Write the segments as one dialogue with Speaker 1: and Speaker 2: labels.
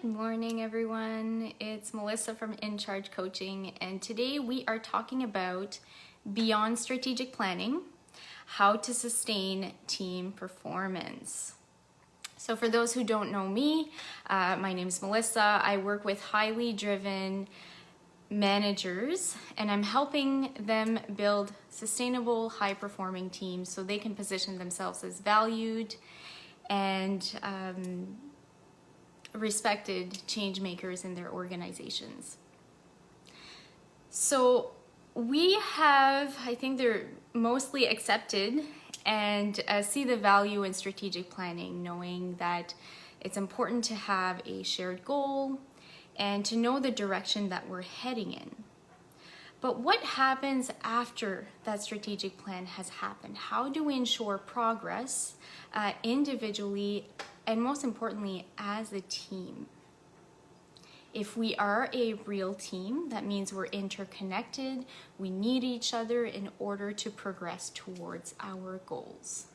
Speaker 1: Good morning, everyone. It's Melissa from In Charge Coaching, and today we are talking about beyond strategic planning, how to sustain team performance. So for those who don't know me, my name is Melissa. I work with highly driven managers, and I'm helping them build sustainable, high-performing teams so they can position themselves as valued and respected change makers in their organizations. So we have, I think they're mostly accepted and see the value in strategic planning, knowing that it's important to have a shared goal and to know the direction that we're heading in. But what happens after that strategic plan has happened? How do we ensure progress individually and most importantly as a team? If we are a real team, that means we're interconnected. We need each other in order to progress towards our goals.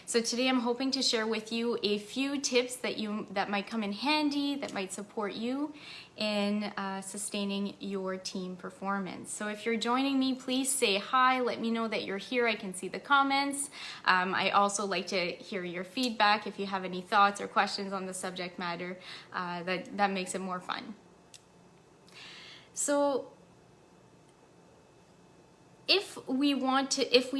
Speaker 1: So today I'm hoping to share with you a few tips that might come in handy, that might support you in sustaining your team performance. So if you're joining me, please say hi. Let me know that you're here. I can see the comments. I also like to hear your feedback. If you have any thoughts or questions on the subject matter, that makes it more fun. So if we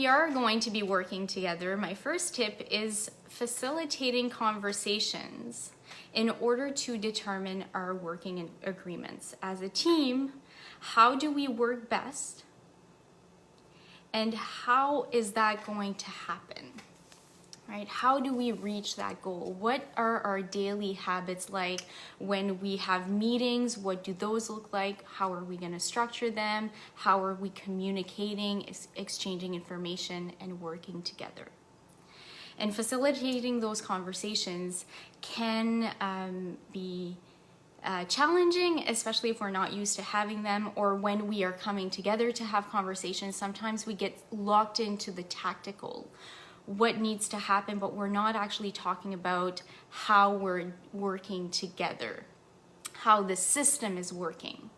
Speaker 1: are going to be working together, my first tip is facilitating conversations in order to determine our working agreements. As a team, how do we work best? And how is that going to happen? Right? How do we reach that goal? What are our daily habits like when we have meetings? What do those look like? How are we going to structure them? How are we communicating, exchanging information, and working together? And facilitating those conversations can be challenging, especially if we're not used to having them, or when we are coming together to have conversations. Sometimes we get locked into the tactical, what needs to happen, but we're not actually talking about how we're working together, how the system is working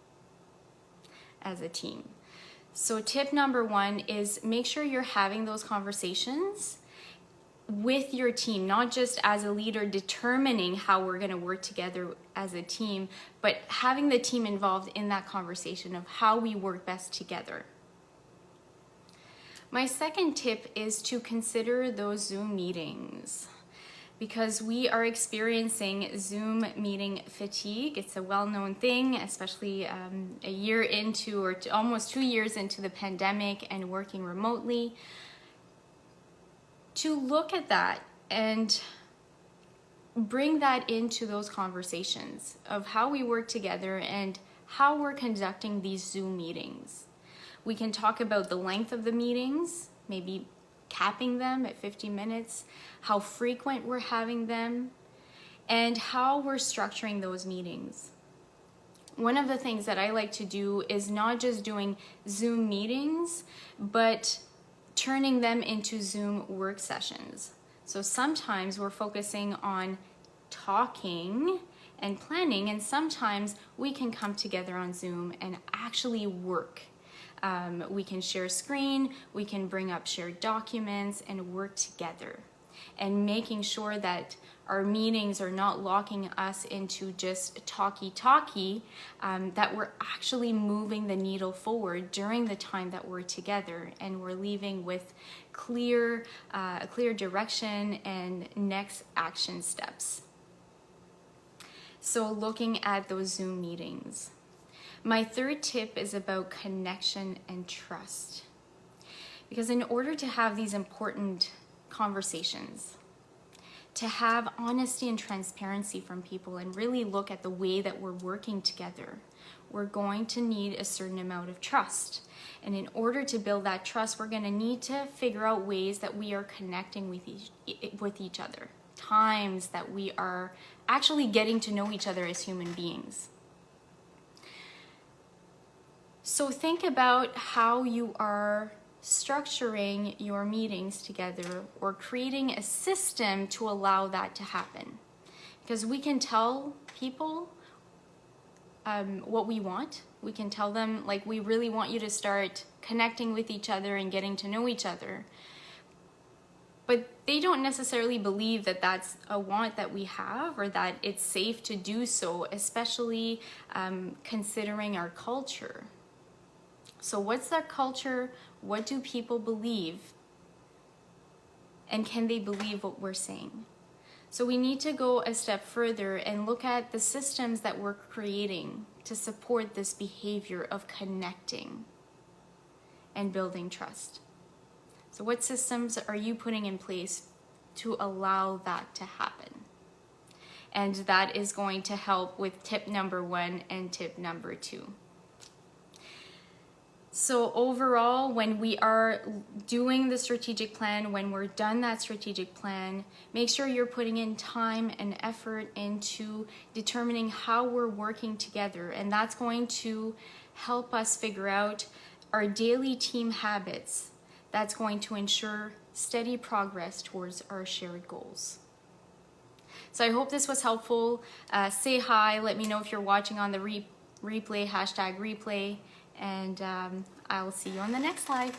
Speaker 1: as a team. So tip number one is make sure you're having those conversations with your team, not just as a leader determining how we're going to work together as a team, but having the team involved in that conversation of how we work best together. My second tip is to consider those Zoom meetings, because we are experiencing Zoom meeting fatigue. It's a well-known thing, especially a year into, or almost 2 years into the pandemic and working remotely. To look at that and bring that into those conversations of how we work together and how we're conducting these Zoom meetings. We can talk about the length of the meetings, maybe capping them at 50 minutes, how frequent we're having them, and how we're structuring those meetings. One of the things that I like to do is not just doing Zoom meetings, but turning them into Zoom work sessions. So sometimes we're focusing on talking and planning, and sometimes we can come together on Zoom and actually work. We can share screen, we can bring up shared documents and work together, and making sure that our meetings are not locking us into just talky, that we're actually moving the needle forward during the time that we're together, and we're leaving with clear direction and next action steps. So looking at those Zoom meetings. My third tip is about connection and trust. Because in order to have these important conversations, to have honesty and transparency from people and really look at the way that we're working together, we're going to need a certain amount of trust. And in order to build that trust, we're going to need to figure out ways that we are connecting with each other, times that we are actually getting to know each other as human beings. So think about how you are structuring your meetings together or creating a system to allow that to happen. Because we can tell people what we want. We can tell them, like, we really want you to start connecting with each other and getting to know each other. But they don't necessarily believe that that's a want that we have, or that it's safe to do so, especially considering our culture. So what's their culture? What do people believe? And can they believe what we're saying? So we need to go a step further and look at the systems that we're creating to support this behavior of connecting and building trust. So what systems are you putting in place to allow that to happen? And that is going to help with tip number 1 and tip number 2. So overall, when we are doing the strategic plan, when we're done that strategic plan, make sure you're putting in time and effort into determining how we're working together. And that's going to help us figure out our daily team habits. That's going to ensure steady progress towards our shared goals. So I hope this was helpful. Say hi, let me know if you're watching on the replay, #replay. And I'll see you on the next slide.